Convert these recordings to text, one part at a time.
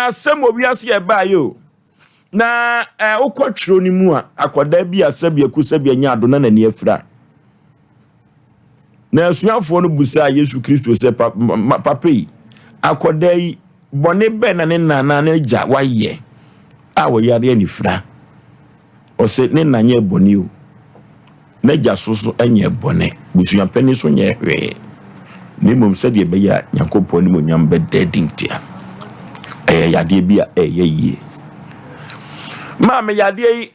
asem obi ase e ba yo na okwatwiro ni mu a akoda bi asabia kusabia nya ado na nani afira na asuafo no busa Yesu Kristo se papa yi akoda yi bone be na ne nana na ja waye a wo yare ni fra o se ne nanya boni o na ja soso anya bone busua pani so nya hwe ni mom se de be ya Yakobon ni monyam be dedintia yade bia ye Mama yade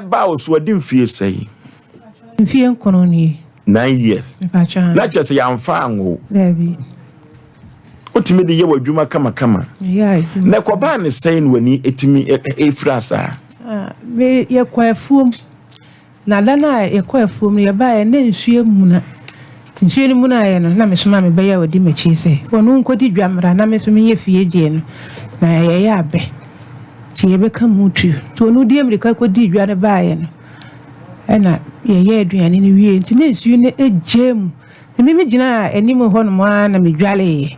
ba o so adi mfie sei mfie nkono ni 9 years na chese ya mfa anwo David otimi de ye wadwuma kama yeah na koba ne sei no ani etimi efrasa me ye kwafuom na dana ye kwafuom ye ba ye ne nsue muna nsue ni muna ye no na me soma me be ya wadi machi sei wonu nkodi dwamra na me so me ye fie die no na ye ya be ti ye be ka mutu to nu die mrika kodi dwane ba ye no ena ye aduane ni wie nti na nsue ne ejemu ti me gina enimu ho no ma na me dwale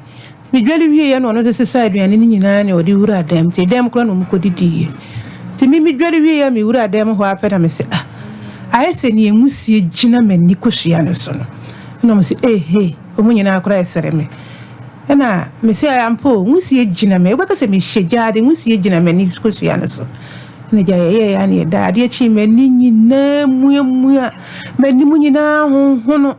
wie ye no no se sa aduane ni nyina ne odi wura dem ti dem kro no mkodi die ti me dwale wie ye me wura dem ho apeda me se ayese ni enwusie gina mani kosua no so no no me se omunyina akora esere me ena me se ampo nwusie gina me obaka se me hyejade nwusie gina mani kosua no so na ja ye ya ne da ade chi mani nyina muamua mani munyina ho no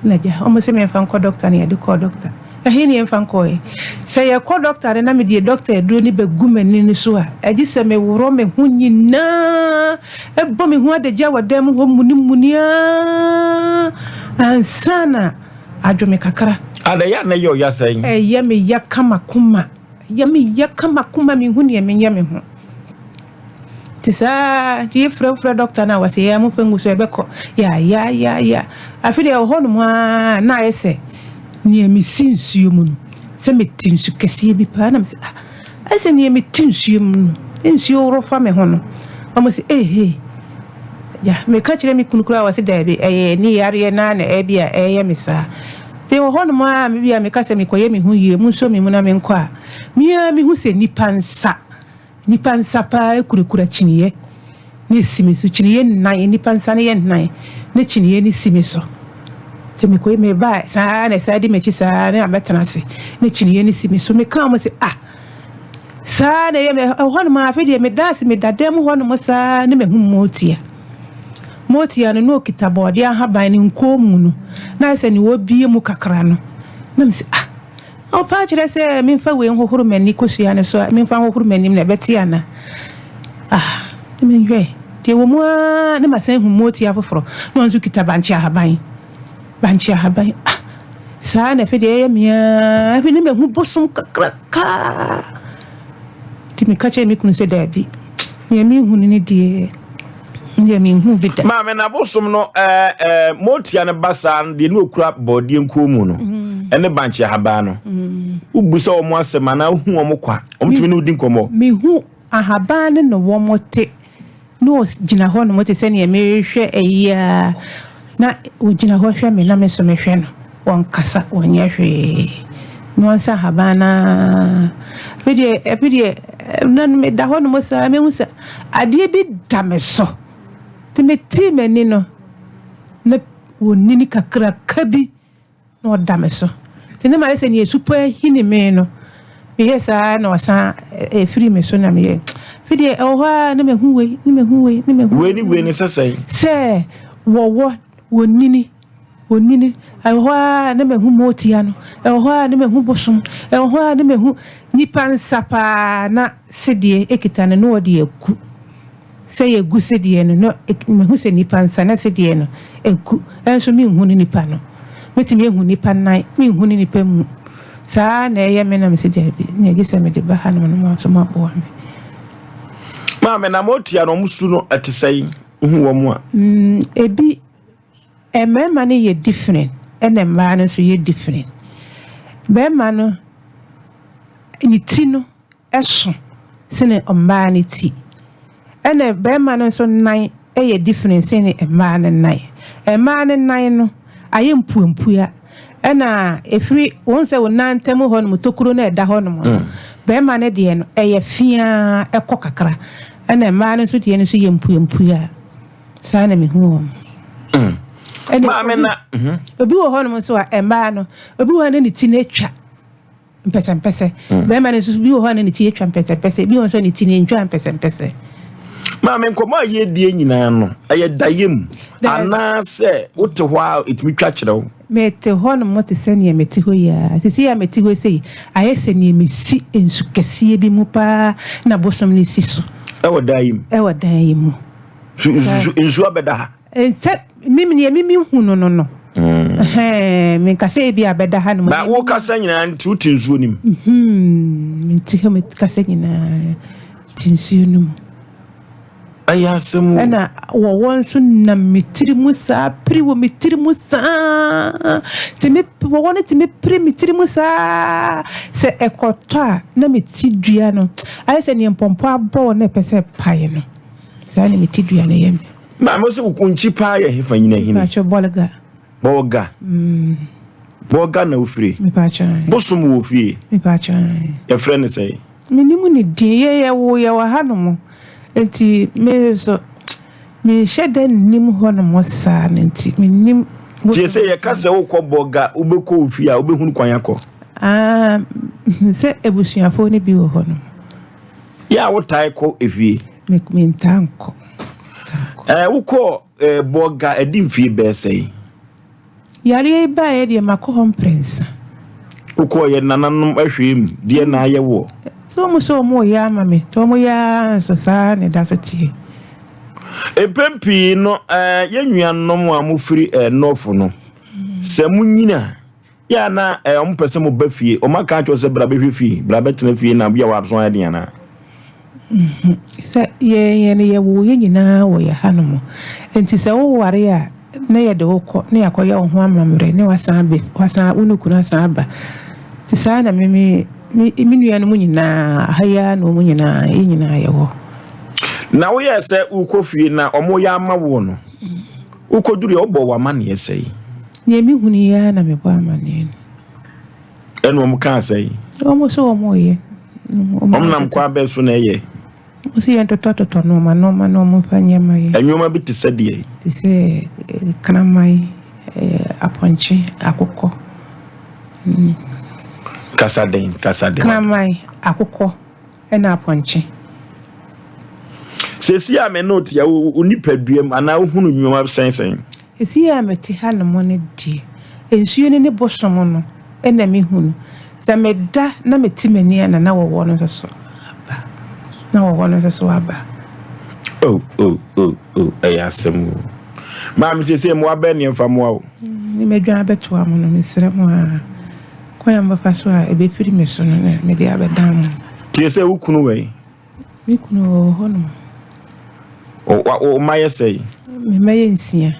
na ja o me se me fa nko doctor ne de ko doctor ahini en fa nko se ye ko doctor na me de doctor eduro ni begu mani ni so a agi se me woro me ho nyina ebo me ho adagya wadam ho muni ansana adwome kakra ada ya na yo ya sen ye me yakama kuma me hu ne me nyame ho tisa die frɛ doctor na wase ya mo fengu so ebeko ya afide ho no na ese ni mi sinsuo mu no se me tinsu kese bi pa na me se ese ni mi tinsuo mu no ensuo rofa me ho no o mo se ya me ka kire mi kunukura wase da bi ni yare na bia ye me sa te ho no ma me bia me ka se me koye me hu yie mu so me mu na me nkɔ a me hu se nipansa pa kurukura chiniye ni simiso chiniye nan nipansa ne ye nan ne chiniye ni simiso te me koye me ba sa na sa di me chi sa ne ametana se ne chiniye ni simiso me ka mo se sa na ye me ho no ma fe de me da se me dadam ho no mo sa ne me hu motia no kitabode ahaban ni nkomu no na se ni wo bie mu kakra no na me se o pa kire se me fa we hohoro mani kosua ne so me fa hohoro mani na betia na me hwe de wo mu na ma san hu motia foforo no nzu kitabanchi ahaban sa na fe de ye mia fe ni me hu bosom kakra ka ti me ka che me kunu se dabi ye mi hu ni de ye mi hu bida ma me na bosom no motia ne basan de no okura body nkomu no ene banchi ahaba no ubusa o mo asema na hu o mo kwa o mtimi no di nkomo mi hu ahaba ne no wo mote no gina ho no mote se ne me hwe eya na o gina ho hwe me na me so me hwe no won kasa wonye hwe no sa ahaba na epidie na me da ho no mo sa me hu sa ade bi da me so ti me ti me ni no na wonini kakra kabi no da me so tene ma ese ni super hini me no me yesa na wasa free me so na me fide oha na me hu we we ni sesai se wo wonini oha na me hu motia no oha na me hu bosom oha na me hu nipa nsapa na sedie ekitane no odi eku se ye gu sedie no me hu se nipa nsa na sedie no eku enso mi hu ni nipa no metimi ehu nipa nan mi hu ni nipa mu sa na ye me na me sedie bi na gese me de ba ha no mo so ma bo me ma me na motia no musu no atesai hu wo mu a ebi emema ne ye different enema no so ye different be ma no ni ti no eso sene omba ni ti ene be ma no so nan ye different sene emma ne nan no aye mpuampuya ena efiri won se wonantem ho no motokuro na eda ho no be ma ne de no eye fia ekọ kakra ena ma ne so de no so yempu ya sa na me hu ma me na obi wo ho no so a emba no obi wo ne ti na atwa mpese be ma ne so bi wo ho ne ti atwa mpese bi wo so ne ti na ntwa mpese ma me nkomo aye die nyina no aye dayem ana se wote ho a etimi twa kyerɛw mete ho no mote se ne mete ho ya sisi ya mete ho sei aye se ne mesi ensu kɛseɛ bi mu pa na bosom ne siso ewo dayem ensu abeda ha se mimi hu no me kase bi abeda ha no na wo kasa nyina nti utinsuo nim nti ho me kase nyina tinsuo nim aya semu ana wo wonso na metiri musa pri wo metiri musa teme wo wona teme pri metiri musa se ekoto na metidua no ayi se ne mpompo abo na pese pae no sa ne metidua na yem ma mo se kunchi pa ya hefa nyina hini pa cho bolga boga na ofire me pa cha bosum wo fie me pa cha ya frene sei minimu ni die ye wo ya wa hanom enti me so me shede nim ho no mo sa enti minim tie se ye kase wo kɔ boga ubekɔ ofie a ubehunu kwan yakɔ se ebusuafo ne bi wo ho no ya wo tai kɔ efie me ntanko wo kɔ boga edim fie be sei yare ba ye de makɔ prince wo kɔ ye nananom ahwem de na aye wo so mo ya mame to mo ya so sa ne da so tie empempi no yennuanom a mo firi north no se munyina ya na om pese mo ba fie o maka cho se bra behwe fie bra betena fie na bia wa so ya de na se ye wo ye nyina wo ya hanom enti se wo ware a na ye de wo kɔ na yakoya wo ho amamre ne wasan unukuna san aba ti sa na mimi nua no munyina haya no munyina nyina yewo na wo ye se ukofie na omo ya ama wo no ukoduri obo wa ma ne yesei ne mi huni ya na me bo amane eno omo kan sei omo so omo ye omo nam kwa be so na ye o si entoto no ma no mo fanye mai enwoma bi te sadie ti se kanamai aponche akokɔ kasaden kanamai akokɔ ena aponche sesi a me note ya unipaduam ana ohunu nwoma sensen esi ya meti ha no mo ne die ensuo ne bosom no ena me hunu za meda na meti mani ana na wo no so aba na wo no so aba oh ayasem ma me sesi mo aba ne mfa mo awo ni medwa abeto am no mesere mo a kwaya mba so a ebe firi me so no me de abedam tie se ukunu we mi kunu ho no o maye sei me maye nsia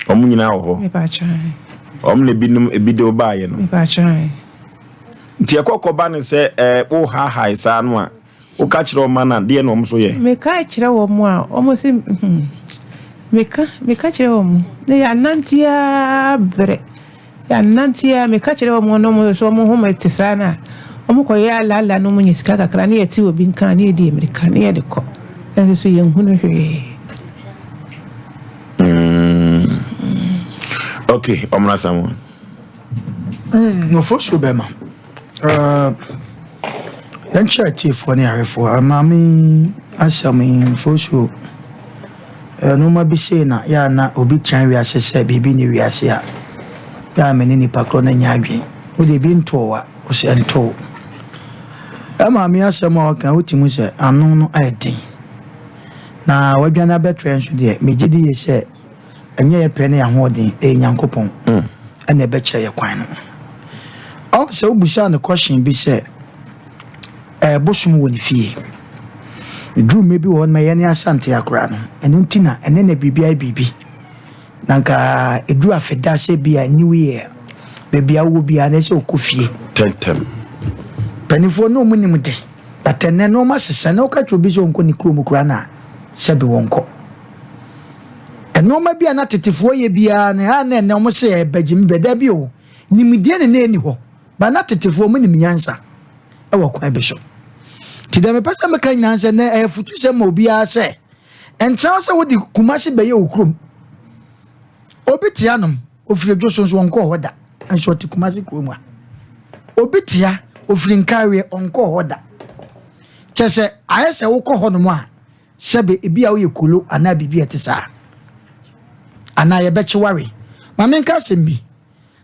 omu nyina ho me pa cha le binum ebide obaye no me pa cha nti ekokoba ne se wo ha isa no a o ka kire o mana de no omso ye me ka kire wo mo a omo se me ka kire wo mo ne ya nantia bre ya nantia me ka kire wo mo no mo so mo ho metisa na omo ko ya la no mo nyisika kakra ne yati obi nkan ne di amerika ne ye de ko en so ye hunu hwe okay omra samu no fosu bema yan chati fo ne arefo amami asami fosu no ma bi se na ya na obi chan wi asese bibi ni wi ase a ya meni ni pakro na nya adwen o de bi ntowa o se nto amami asama o kan otimu se anu no aidin na wadwana betre nso de megidi ye se enye ye pene ya hoden nyankopon ene be kire ye kwan no o se obusa na question bi se bosum woni fie drum maybe won ma ye ne asante akra no eno ntina ene na bibi nanka edu afeda se bia new year bebia wo bia na se okofie tentem penifo no munim de batene no ma sesa na okacho bi so nko ni krom kura na sebe wonko enoma bia na tetefo ye bia na ha na omo se bagim beda bi o nimdie ne eni ho ba na tetefo mu nim yansa e wo kwa bi so ti dem pesa me kan nan se na e futu se ma obi a se entra se wo di Kumasi be ye okrom obi tia nom ofire dwoso so onko hoda enso ti Kumasi krom a obi tia ofire nkawe onko hoda chese ayese wo ko hono a sebe ebi a wo ye kolo ana bibi etisa ana ye be chiware ma menka sembi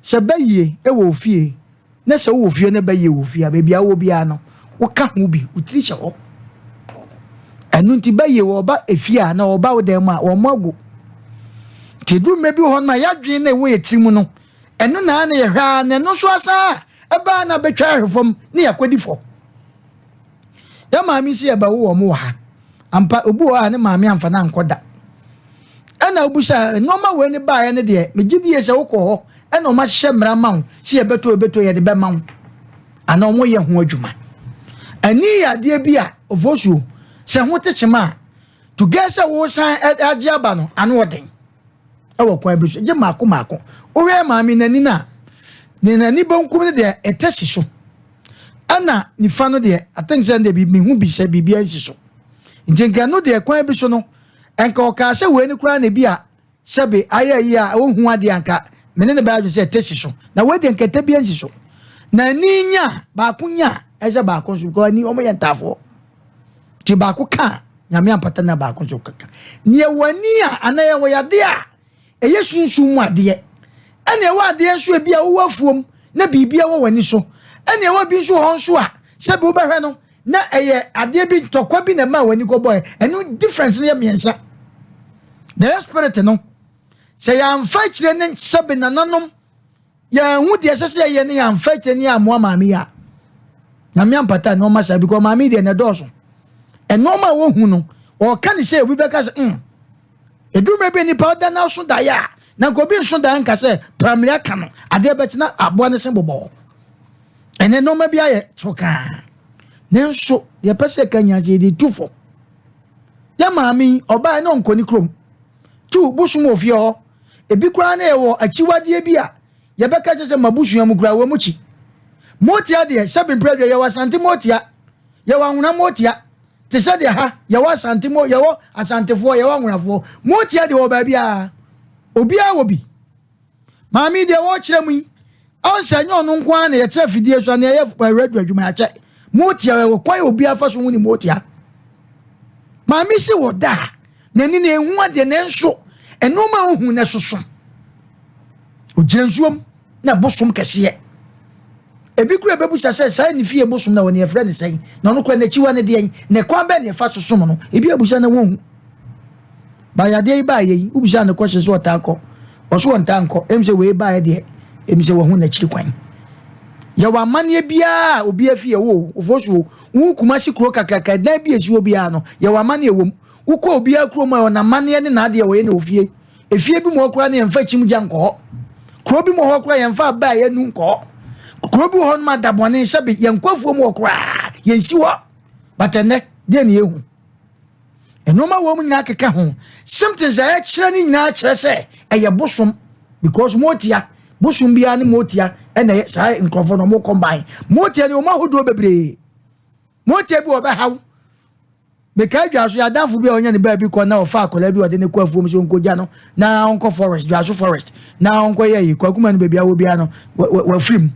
sebe ye e wo fie na se wo fie na be ye wo fie ba bia wo bia no wo ka ho bi utiri hye ho enu nti be ye wo ba efie na wo ba wo dem a wo mago ti du mebi ho na ya dwen na wo ye tirim no enu na na ye hwa na no so asa e ba na betwa hwefom na yakwadi fo ya maami si eba wo mo ha ampa obu ha ne maami amfa na nkoda ana obusa no ma we ne ba ya ne de megidi ye se wo ko ho ana o ma hye mra ma wo si ebeto ye de be ma wo ana o mo ye ho adwuma ani ya de bia ofosu se ho techema to gesa wo san age aba no ano oden e wo kwa bisu je mako o we maami nani na ne nani bonkum ne de etesi so ana ni fa no de attention de bi hu bi se bi ansi so njenga no de kwan bi so no enka o ka se we ni kura na bi a sebe ayayi a wo hu ade anka mene ne ba se tesi so na we de nkata bi ansi so na ninya ba kunya eze ba ko so ko ni o mo yentafo ti ba ko ka nyame apata na ba ko so kaka ni wani a anaye wo yade a eye sunsun mu ade ene wa ade nso e bi a wo wafuom na bibia wo wani so ene wa bi nso ho nso a sebe wo behwe no na eye ade bi tokwa bi na ma wani ko boy enu difference ne miensa the spirit no se ya amfa kire ne sebe na nanom ya hu de sese ye ne ya amfa kire ne amo maami ya na me ampata no ma sabi ko maami de na doso eno ma wo hu no o ka ni se obi be ka se edume bi ni powder na so da ya na ko bi so da nka se pramlia ka no ade be kina abo ne se bobo ene no ma bi aye toka nenso ye pese kanya je di tufo ya maami oba na onkoni krom tu busum ofie ho ebi kura na ewo achiwade bi a ye beka je se mabusu am kura wo muchi motia de sabe mpredwe ye wasante motia ye wanwuna motia te se de ha ye wasante mo ye wo asantefo ye wanwunafo motia de wo ba bia obi a wo bi maami de wo kire mu on sanyo no nkwa na ye kire fidie so na ye radio adwuma ya che motia wo kwa obi afa so woni motia maami si wo da nani na ehu ade ne nso enoma ohu ne soso ogiransuom na bosom kese ebi kura bebu sase sai ni fie bosom na woni efre ne sai na no kura na chiwa ne de ne kwa be ne fa soso no ebi abusa na won ba ya de ba ye ubisa ne kwese so otakọ oso wonta nkọ emse we ba ye de emse wo hu na chiri kwan ya wa mane bia obi afie wo ofosu wo Kumasi kuro kakaka na bia esi obi ano ya wa mane ewom ukọ obi akuro ma na mane ne na ade wo ye na ofie efie bi mo okura ne mfa chim gya nkọ kuro bi mo ho okura ye mfa ba ye nu nkọ kuro bi ho ma dabone sebe ye nkwafuo mo okura ye nsi wo batene de ne ehu enoma wo mu nyina keka ho something za kire ni nyina kire se eye bosom because motia bosom bia ne motia ene sa nkofo no mo combine motia ne o ma hodo bebre motia bi oba hawo meka dwaso ya danfo bi onya ne ba bi ko na ofa akola bi ode ne kwafuo mi so nkoja no na onko forest dwaso forest na onko ye yi kwakuma no bebia wo bia no wa film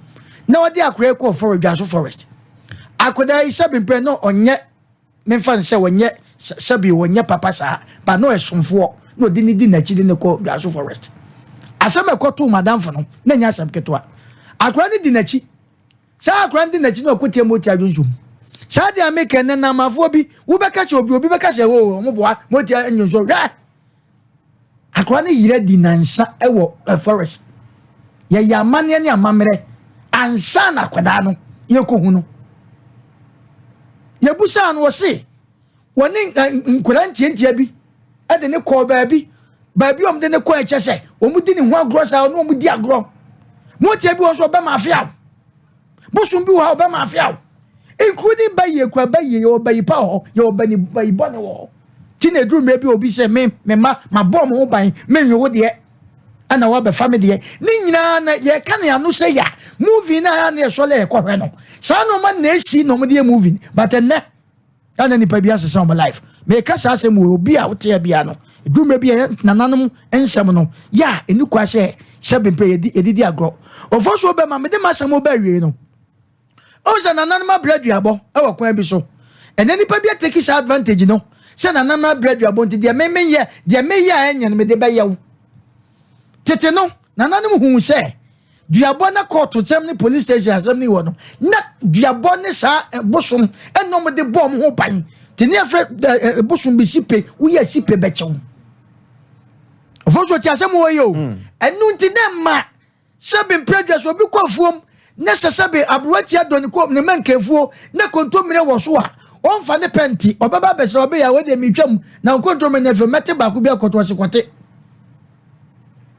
na ode akore ko forest dwaso forest akoda isabi mpre no onye memfa nse wonye sabi wonye papa sa ba no esomfo no de ni di na chi de ne ko dwaso forest asama ko to madam fo no na nya asam ketwa akora ni di na chi sa akora di na chi no kotie moti adwonsum sa dia make na na mafo bi wo beka che obi beka se wo mo boa moti adwonsum ra akora ni yire di nansa ewo forest ya amane ne amamre ansa na kwada no ye ko hu no ye busa no wo se woni nkura ntientia bi ade ne ko baabi om de ne ko eche se omudi ni ho agro sa no omudi agro motia bi wo so be mafia bosum bi wo be mafia including baye kwa baye yo baye pa ho yo bani baye bone wo ti na drum bi obi se me ma bom ho ban me nwo de ana wa be family de ni nyina na ye kan ya no se ya movie na ya na so le ko hwe no sa no ma na esi no mo de movie but ne ana nipa bi asesa on life me ka sa asem wo obi a wote bia no edume bia nananom ensem no ya eni kwa se bempe edidi agro ofo so be ma me de masem oba wie no o se nananom abraduabo e wo kwan bi so ene nipa bi take his advantage no se nananom abraduabo nti de meye enye no me de ba yawo tete no nananom hu se duabo na court tem ni police station asem ni wo no na duabo ne sa bosom enom de bom ho ban tini afre bosom bi sipe wo ya sipe be chew ofo ti asem wo yo enu nti na ma sebe prejudice obi kwafuom na sebe abruati adoni ko ne mankefuo na kontomire wo so a onfa ne penti obaba bese obi ya we de mitwam na kontomire na fe mete ba ku bi akoto sekote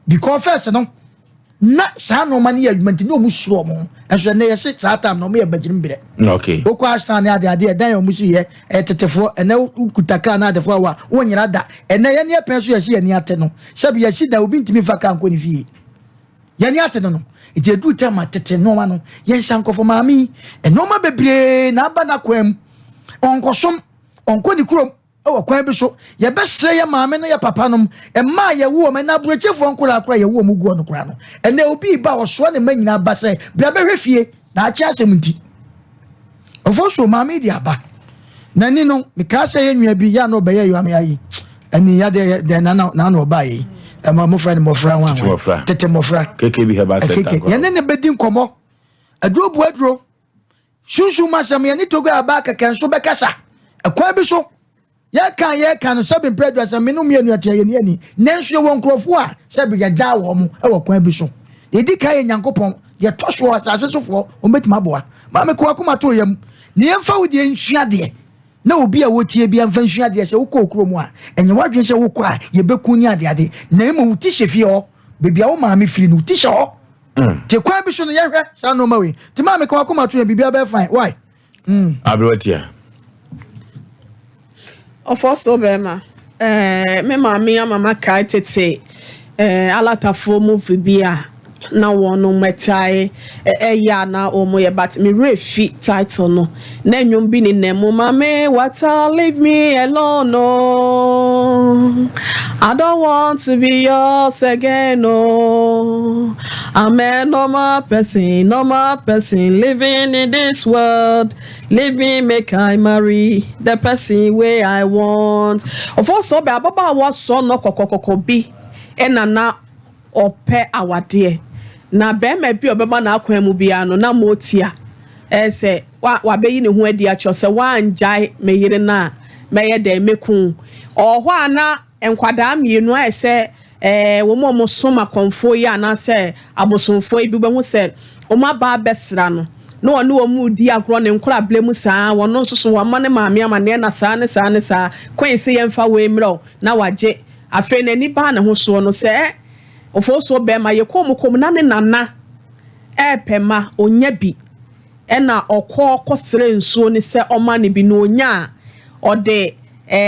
because first no na sa no mani argument no mu suro mo enso na yesi sa time no me ya bagirim bire okay okwa astan ade dan omu si ye tetefo ene ukutaka na adefo wa wonyira da ene ye ne pen so yesi ye ne ate no sabi yesi da obi ntimi fa kan ko ni fie ye ne ate no ije du tema tete no ma no ye sankofo maami eno ma bebre na aba na kwam onkosom onko ni kurom o kwan bi so ye besre ye maame no ye papa no ma ye wo me na brochefo nkola akora ye wo mu guo no kora no ene obi ba wo so ne manyina ba se bia behwe fie na achi asem nti ofo so maame di aba na ni no me ka se ye nwa bi ya no be ye yo ame ayi ani ya de na no ba yi e ma mo friend mo fra wan tete mo fra keke bi heba set akora ye ne be din komo aduro shushu masam ye ni togo aba keke so be kasa akwa bi so ye kan no sabe prejudice me no mienu atia ye ni nanso ye won krofo a sabe ye da wo mo e wo kwan bi so ye di kan ye nyankopon ye toso asase sofo o betima boa ma me ko akoma to yam ne yemfa wo de nsua de na obi a wotie bia mfa nsua de se wo ko okro mu a enye wadwen se wo ko a ye beku ni ade na emo wuti hyefi ho bebia wo ma me firi no wuti hye ho te kwan bi so no ye hwe sa no ma we te ma me ko akoma to ye bibia be fine why abrotia Ofoso bema me mami ya mama kai tete alatafo movie bia na wono metai ya na omo ye but me refi title no na nwom bi ni nemu mame what leave me alone no I don't want to be yours again no I'm a normal person living in this world. Leave me make I marry the person way I want. Of also be ababa was so no kokokoko bi enana ope awade. Na be me bi obeba na akwan mu bia no na motia. Say wa be yi ne ho adi acho se wan jai me yire na me ye de mekun. Ohwo ana enkwada mienu a se wo mo soma konfo ya na se abosomfo bi be hu se o ma ba besra no no ono o mu di agro ne nkora blemu saa wono nsoso wa ma ne maame amane na saa ne saa kwense ye mfa we mro na waje afi na ni ba na ho so no se ofo so be ma ye kom na ne nana pema onya bi na okosere nsuo ne se oma ne bi no onya ode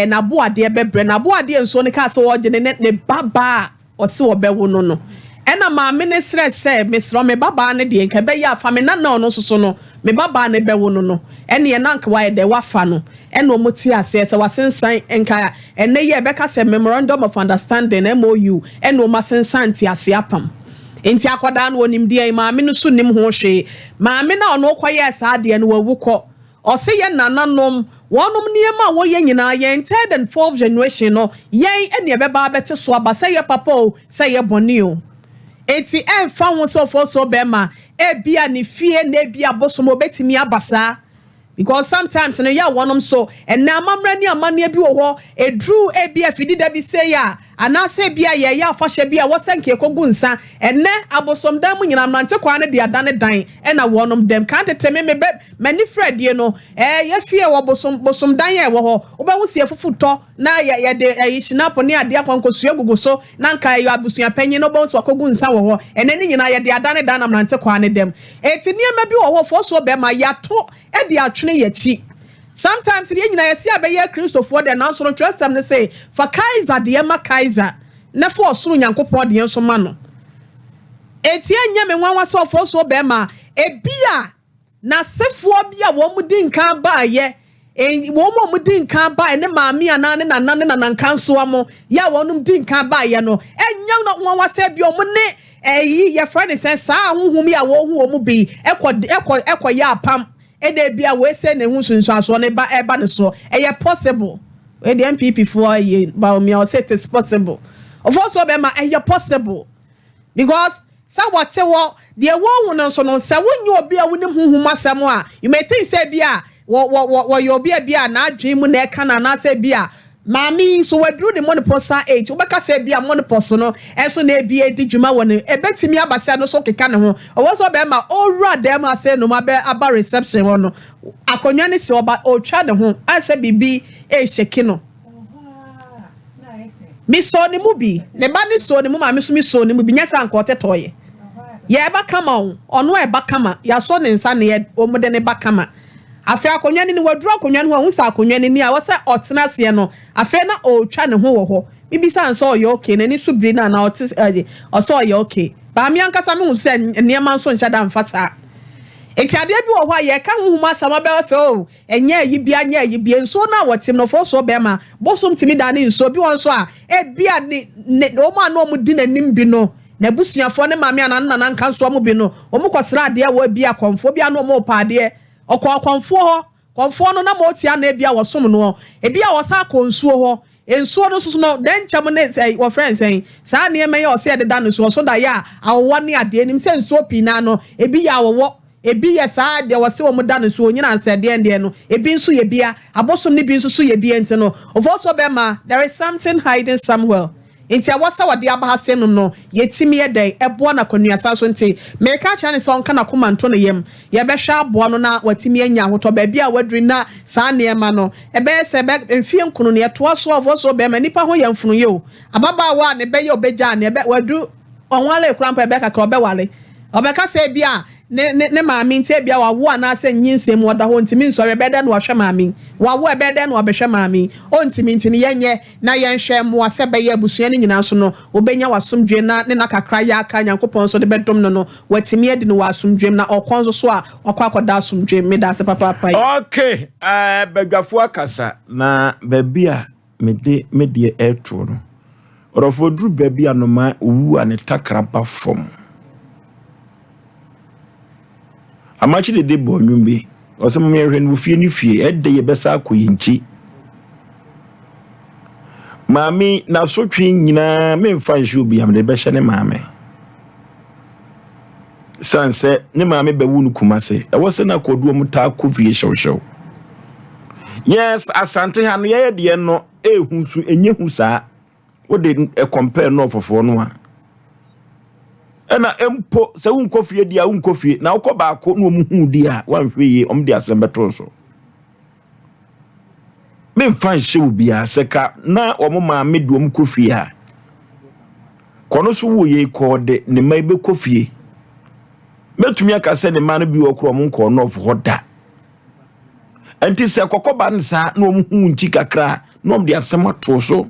na boade bebre na boade nsuo ne ka se wo je ne baba o se wo be wo no ena ma ministre se mesro me baba ne de nka be ya fa me na no soso no me baba ne be wo no ene ye nanka wa de wafa no ena o moti ase se wasensan enka ene ye be ka se memorandum of understanding MOU ena o masensan ti ase apam enti akoda no onim de ma me no so nim ho hwe ma me na ono koye sa de no wawukọ o se ye nananom wonom niema wo ye nyina ye third and fourth generation no ye ene ye be ba bete so aba se ye papa o se ye boni o eti enfa ho so be ma bia ni fie na bia bosomo betimi abasa because sometimes no ya wonom so na amamra ni amane bi wo ho edru bia fidi da bi say ya anase bia ye ya afahye bia wo senke kogu nsa enne abosom dan mu nyina mrante kwa ne de adane dan na wonom dem kan teteme me mani fredie no ye fie wo bosom dan ye wo ho wo ba hu sie fufuto na ye de yishinapo ne ade akwankosua gugu so na nka yo abusua panyin no bo so kogu nsa wo ho enne ni nyina ye de adane dan na mrante kwa ne dem eti niema bi wo ho fo so be ma yato e de atwene ye chi sometimes the nyina yesi abeye Christopher de na so no trust them say for Kaiser de ma Kaiser na for osuru nyankopon de enso ma no eti anya me nwanwa so for so be ma ebia na sefo bia wo mu di nkan ba ye Woman within can buy ne mammy and none and council amo. Ya won't didn't can buy no. And young not one was said your money. Your friend says, whom ya won't be equa ya pump. And they be away send a wound so on a banner possible. When the MPP for ye by me or say it's possible. Of also be my possible. Because what say what the woman so no say when you be a winning who masamoa. You may think say bia what you'll be a beer not dream when they can not say beer. Mammy, so we drew the money person age. Obeka say be a money personal, and so they be a digima one. A bet me about say no so can or was about my old rat them I say no matter about reception one. A conyani so about old child home. I say be a shekino. Miss Sony movie. The body saw the mumma miss me so the movie yes and quarter toy. Yeah, back come on where back come. Ya son and son yet or more than a back come. After akonyani ni wadro akonyani ho nsa akonyani ni a wo se otena se no after na o twa ne ho wo ho bibi san so yo okay na ni subiri na na otis o so yo okay ba mi ankasa me hu se niema nso ncha da mfasa eti ade bi wo ho ye ka hu ma sama be so enye yi bia nya yi bia nso na wotim no fo so be ma bosom timi da ne nso bi won so a e bia ni o ma no mu di nanim bi no na busuafo ne mame anana na nka nso mu bi no o mu kwosra ade wo bia konfo bia no mo pa ade konfo no na mo tia na bia wosom no e bia wo sa konsuo ho ensuo no so no den cham ne say wo friends say sa ne me ye o se de da no so da ya awo ne ade nim se ensuo pi na no e bia wo e bia sa de wo se wo mu da no so nyina anse de no e bi nso ye bia abosom ne bi nso so ye bia enti no of also be ma there is something hiding somewhere. Inti awasa wade abahase no yetimi ye dai ebo na konuasa so nti me ka cha ne so nka na koma nto no yem ye be hwa abo no na watimi anya hoto ba bia wadri na sa ne ma no e be se be mfie nkunu ne to so of so be ma nipa ho yamfunu ye o ababa wa ne be ye obeja ne be wadu onwale kurampa be kakra obe wale obeka se bia ne maami nti bia wa wo na se nyinsem woda ho ntimi nsore beda na wahwe maami wa wo beda na wabehwe maami o ntimi ntini yenye na yenhwe mo ase be ye abusua ne nyina so no obenya wasomdwe na ne na kakra ya aka Nyankopon so de bedom no watimi edi no wasomdwe na okonzo so a okwakoda asomdwe me da se papa. Okay, bedwafo akasa na babia me etro no orofo dru babia no ma owu ane takraba fom amachi de bonwumbe osem me hwe no fie ni fie ede ye besa akoyinchi mami na so twi nyina me mfa nshi obi am de be hye ne maame sanse ne maame be wu no kumase e wo se na kodu mu ta kofie hyew yes asante ha no ye de no ehu su enye hu saa wo de compare no ofofo no a ena empo se unkofie dia unkofie na ukoba ako no muhu dia wanhweye omde asembeto so me mfa hye obia seka na omoma medum kofie ha kono so wo ye kode ne mai be kofie metumi aka se ne ma no bi okro mo nko no of hoda enti se kokoba nsa na omuhu nchi kakra na omde asemato so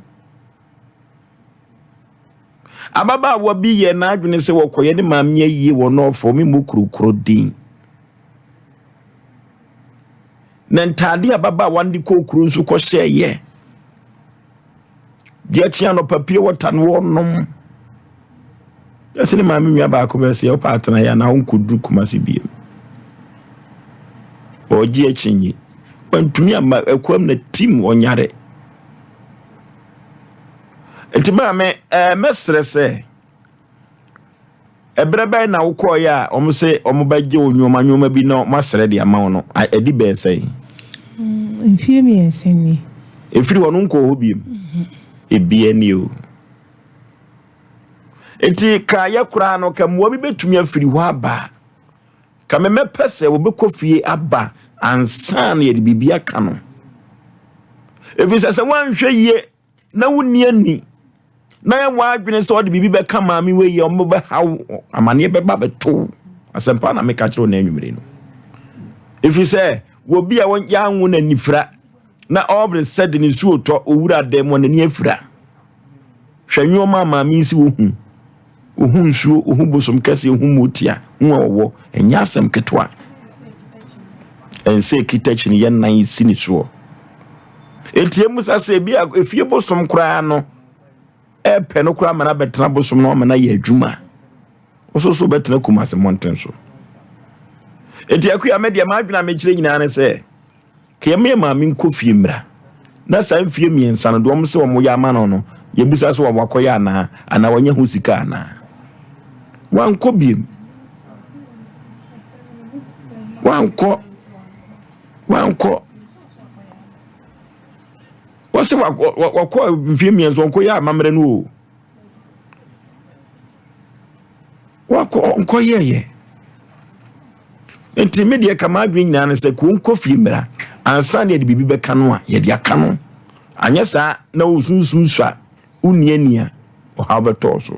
ababa wa bi ye na adwene se wokoye ne maamye yie wo no fo me mokurukuro din na ntade ababa wandi kokuru nso ko hyeye dia tia no papie wotan wo nom asene maame nwa ba ko be se o partner ya na onkodu kumase biem oji achinyi wantumi ama akwam na team onyare etiba me mesrese ebrebe na wukọ ya omse omubaje onwoma bi na masre de ama no edi be sei mfie mi enseni efiri wonu nko hobiem ebie ni o enti ka yakura no kamwo bi betumi afiri ho aba ka me pese wo bekofie aba ansan ye bibia ka no efisa se wanhwe ye na wuni ani na ya wadwene so de bibi be ka maami we ye ombo be haw amane be ba beto asempa na me ka kiro na anwumire no if you say wo bia won ya anwu na nifra na obre said ni suoto owura dem won ni afira hwanyo maami nsi wo hu nsuo ohu bosom kase hu motia wo enya asem ketwa ense kitchen ye nan sini so etiemu sase bi efie bosom kura no epe no kura mana betena bosom no mana ye adwuma ososo betena Kumasi mountain so eti akuya media ma adwuna me kire nyina ne se ke me ma me nkofie mra na san fie miensa no dom se wo ya ma no ye busa so wo akoya ana wanya hu sika ana wanko biem wanko wase wako fie miensa onko ya mamre no wako onko ye enti media kama adwin nyina ne se ko nkofie mra ansa ne de bibi beka no a ye de aka no anya sa na osunsun swa unia o ha beto so